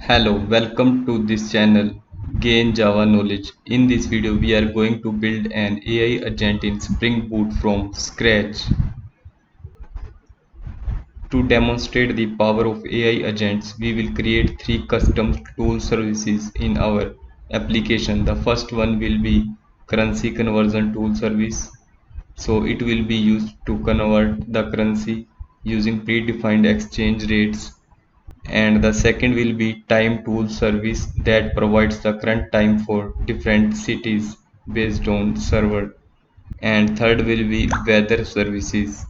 Hello, welcome to this channel Gain Java Knowledge. In this video we are going to build an AI agent in Spring Boot from scratch. To demonstrate the power of AI agents, we will create three custom tool services in our application. The first one will be currency conversion tool service. So it will be used to convert the currency using predefined exchange rates, and the second will be time tool service that provides the current time for different cities based on server, and third will be weather services.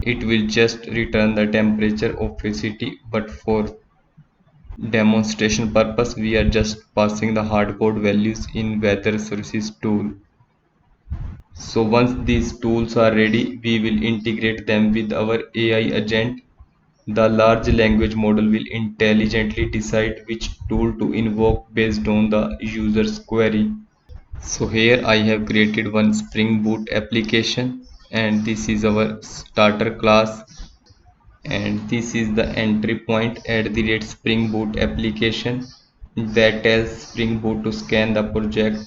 It will just return the temperature of a city, but for demonstration purpose we are just passing the hardcode values in weather services tool. So once these tools are ready, we will integrate them with our AI agent. The large language model will intelligently decide which tool to invoke based on the user's query. So here I have created one Spring Boot application, and this is our starter class, and this is the entry point at the rate Spring Boot application that tells Spring Boot to scan the project,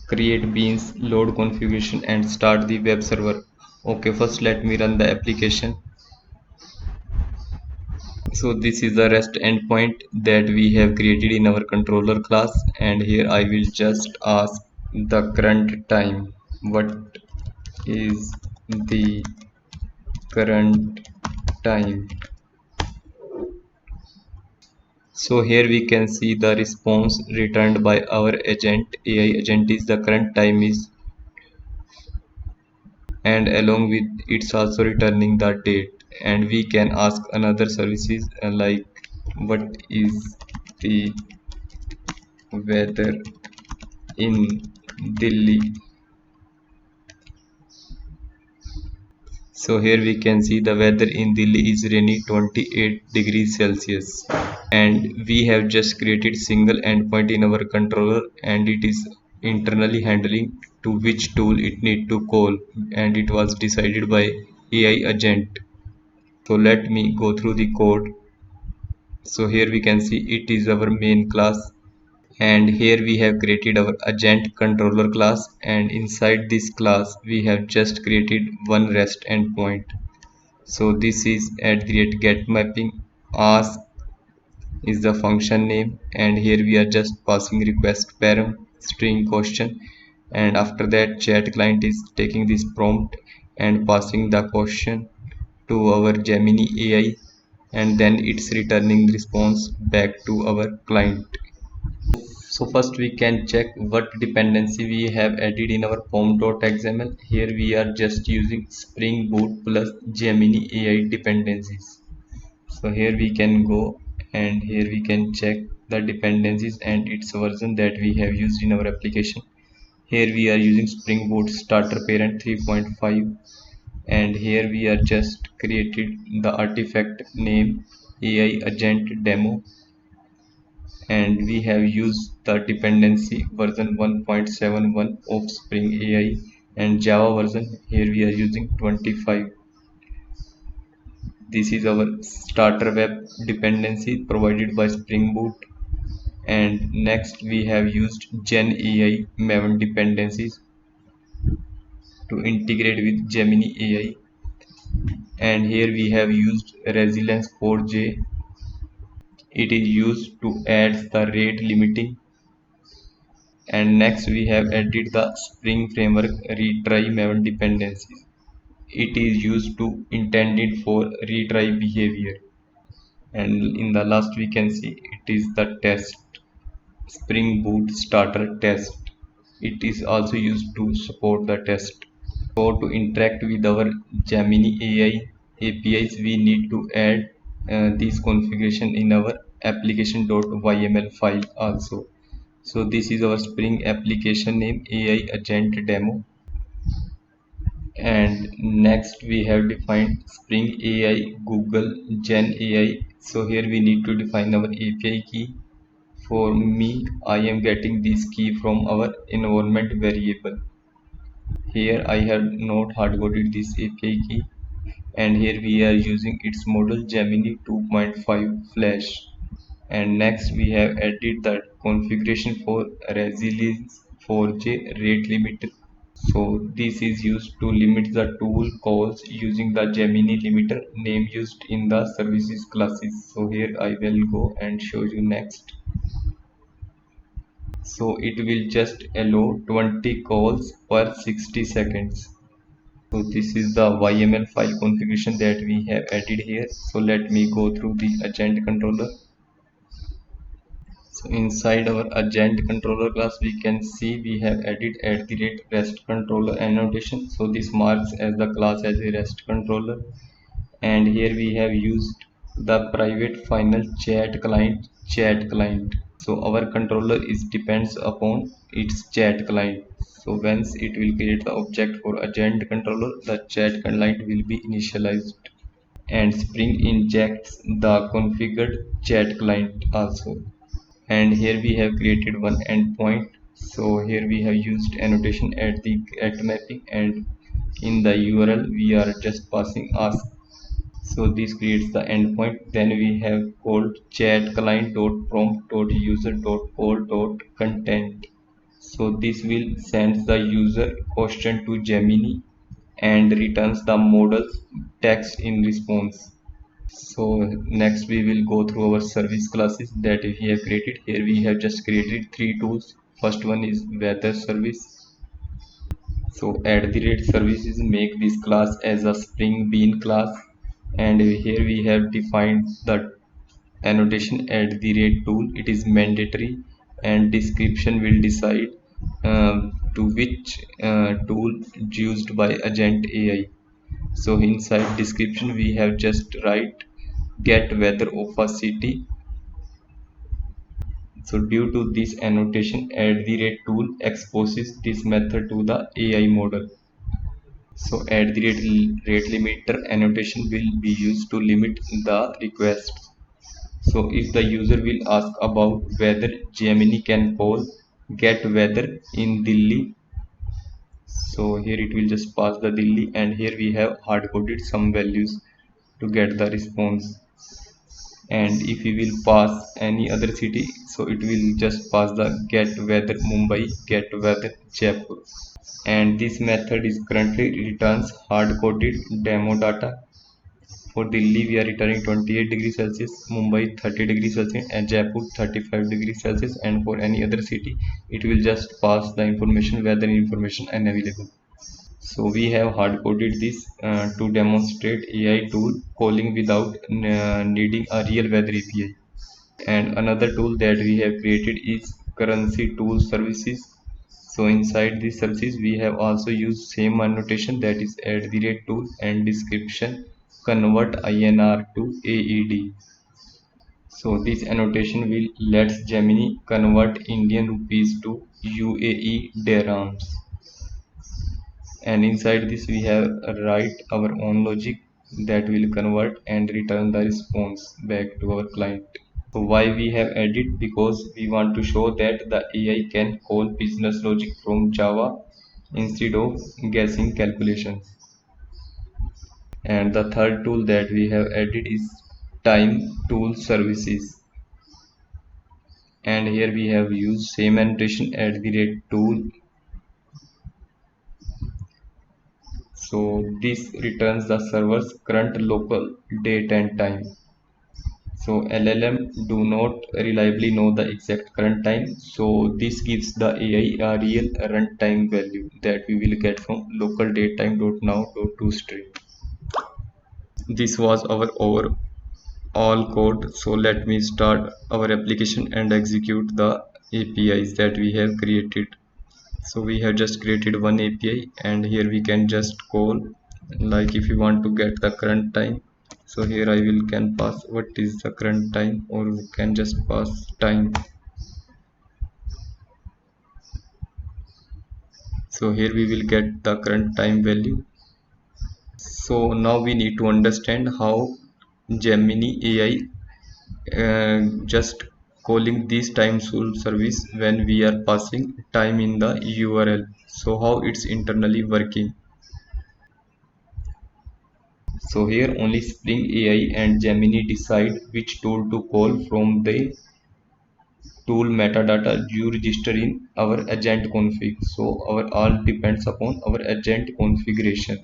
create beans, load configuration and start the web server. Okay, first let me run the application. So this is the REST endpoint that we have created in our controller class, and here I will just ask the current time. What is the current time? So here we can see the response returned by our agent. AI agent is the current time is, and along with it's also returning the date. And we can ask another services like what is the weather in Delhi. So here we can see the weather in Delhi is rainy 28 degrees Celsius. And we have just created single endpoint in our controller, and it is internally handling to which tool it need to call, and it was decided by AI agent. So let me go through the code. So here we can see it is our main class, and here we have created our agent controller class, and inside this class we have just created one REST endpoint. So this is at the rate get mapping, ask is the function name, and here we are just passing request param string question, and after that chat client is taking this prompt and passing the question to our Gemini AI, and then it's returning response back to our client. So first we can check what dependency we have added in our pom.xml. Here we are just using Spring Boot plus Gemini AI dependencies. So here we can go, and here we can check the dependencies and its version that we have used in our application. Here we are using Spring Boot starter parent 3.5, and here we are just created the artifact name AI agent demo, and we have used the dependency version 1.71 of Spring AI, and Java version here we are using 25. This is our starter web dependency provided by Spring Boot, and next we have used Gen AI Maven dependencies to integrate with Gemini AI, and here we have used Resilience 4J. It is used to add the rate limiting, and next we have added the Spring Framework retry Maven dependencies. It is used to intended for retry behavior, and in the last we can see it is the test Spring Boot starter test. It is also used to support the test. So to interact with our Gemini AI APIs, we need to add this configuration in our application.yml file also. So this is our Spring application name AI agent demo, and next we have defined Spring AI Google Gen AI. So here we need to define our API key. For me, I am getting this key from our environment variable. Here I have not hardcoded this API key, and here we are using its model Gemini 2.5 Flash, And next we have added the configuration for resilience 4J rate limiter. So this is used to limit the tool calls using the Gemini limiter name used in the services classes. So here I will go and show you next. So it will just allow 20 calls per 60 seconds. So this is the YML file configuration that we have added here. So let me go through the agent controller. So inside our agent controller class, we can see we have added @rest controller annotation. So this marks as the class as a REST controller. And here we have used the private final chat client. So our controller is depends upon its chat client. So once it will create the object for agent controller, the chat client will be initialized. And Spring injects the configured chat client also. And here we have created one endpoint. So here we have used annotation at the at mapping, and in the URL we are just passing ask. So this creates the endpoint. Then we have called chat client dot prompt dot user dot call dot content. So this will send the user question to Gemini and returns the model's text in response. So next we will go through our service classes that we have created. Here we have just created three tools. First one is weather service. So @services make this class as a Spring Bean class, and here we have defined the annotation @tool. It is mandatory, and description will decide to which tool used by agent AI. So inside description we have just write get weather of a city. So due to this annotation, @tool exposes this method to the AI model. So @rate limiter annotation will be used to limit the requests. So if the user will ask about whether Gemini can call get weather in Delhi, so here it will just pass the Delhi, and here we have hard coded some values to get the response. And if we will pass any other city, so it will just pass the get weather Mumbai, get weather Jaipur. And this method is currently returns hard coded demo data. For Delhi we are returning 28 degrees Celsius, Mumbai 30 degrees Celsius, and Jaipur 35 degrees Celsius. And for any other city it will just pass the information weather information unavailable. So we have hard coded this to demonstrate AI tool calling without needing a real weather API. And another tool that we have created is currency tool services. So inside these services we have also used same annotation, that is @tool and description convert INR to AED. So this annotation will let Gemini convert Indian rupees to UAE dirhams. And inside this we have write our own logic that will convert and return the response back to our client. So why we have added? Because we want to show that the AI can call business logic from Java instead of guessing calculations. And the third tool that we have added is time tool services. And here we have used same annotation @tool. So this returns the server's current local date and time. So LLM do not reliably know the exact current time. So this gives the AI a real runtime value that we will get from local datetime.now.toString. This was our overall code. So let me start our application and execute the APIs that we have created. So we have just created one API, and here we can just call, like if you want to get the current time. So here I will can pass what is the current time, or we can just pass time. So here we will get the current time value. So now we need to understand how Gemini AI just calling this time service when we are passing time in the URL. So how it's internally working. So here only Spring AI and Gemini decide which tool to call from the tool metadata you register in our agent config. So our all depends upon our agent configuration.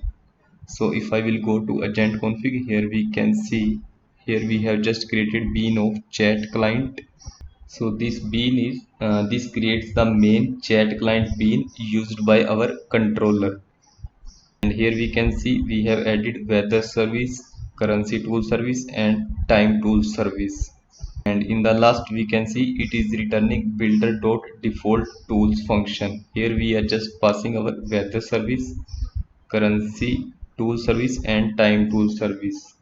So if I will go to agent config, here we can see, here we have just created bean of chat client. So this bean is this creates the main chat client bean used by our controller. And here we can see we have added weather service, currency tool service and time tool service. And in the last we can see it is returning builder.default tools function. Here we are just passing our weather service, currency tool service and time tool service.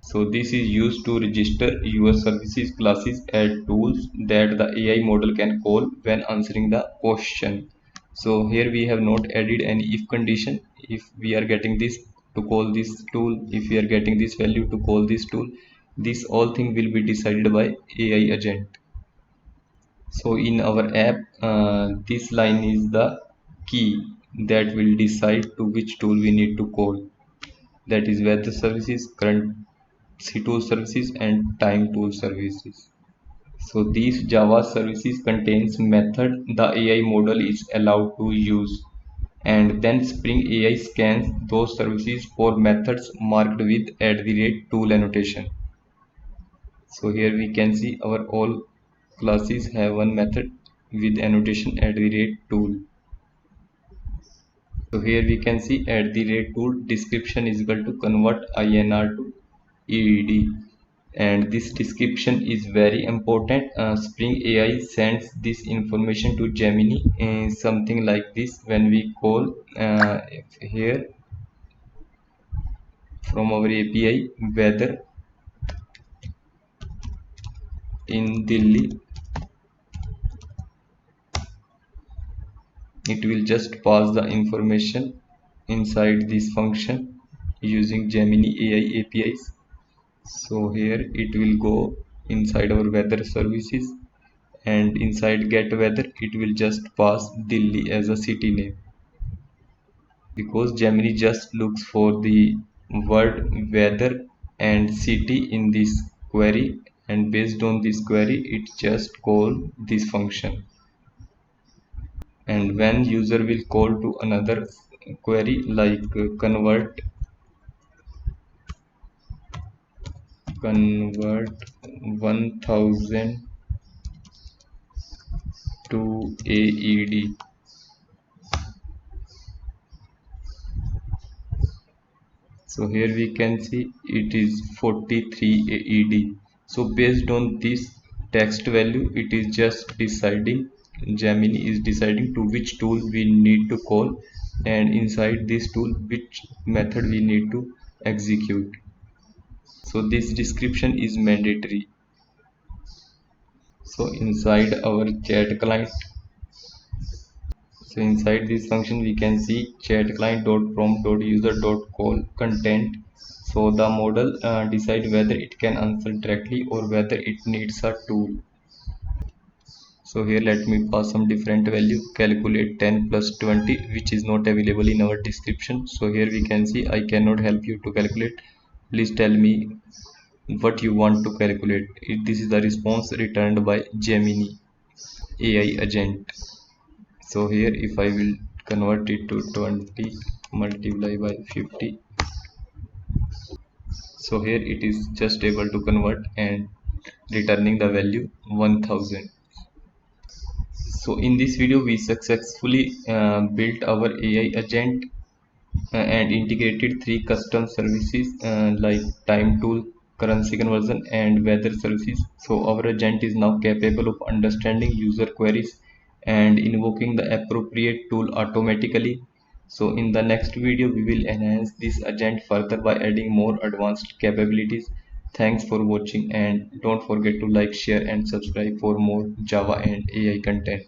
So this is used to register your services classes as tools that the AI model can call when answering the question. So here we have not added any if condition. If we are getting this to call this tool, if we are getting this value to call this tool, this all thing will be decided by AI agent. So in our app, this line is the key that will decide to which tool we need to call. That is weather services, currency tool services and time tool services. So these Java services contains method the AI model is allowed to use, and then Spring AI scans those services for methods marked with @tool annotation. So here we can see our all classes have one method with annotation @tool. So here we can see @tool description is equal to convert INR to EED, and this description is very important. Spring AI sends this information to Gemini in something like this when we call here from our API weather in Delhi. It will just pass the information inside this function using Gemini AI APIs. So here it will go inside our weather services, and inside get weather it will just pass Delhi as a city name, because Gemini just looks for the word weather and city in this query, and based on this query it just call this function. And when user will call to another query like convert 1000 to AED. So here we can see it is 43 AED. So based on this text value, it is just deciding, Gemini is deciding to which tool we need to call, and inside this tool which method we need to execute. So this description is mandatory. So inside our chat client, so inside this function we can see chat client dot prompt dot user dot call content. So the model decide whether it can answer directly or whether it needs a tool. So here let me pass some different value, calculate 10 plus 20, which is not available in our description. So here we can see I cannot help you to calculate. Please tell me what you want to calculate. This is the response returned by Gemini AI agent. So here if I will convert it to 20 multiply by 50, so here it is just able to convert and returning the value 1000. So in this video we successfully built our AI agent and integrated three custom services like time tool, currency conversion and weather services. So our agent is now capable of understanding user queries and invoking the appropriate tool automatically. So in the next video we will enhance this agent further by adding more advanced capabilities. Thanks for watching, and don't forget to like, share and subscribe for more Java and AI content.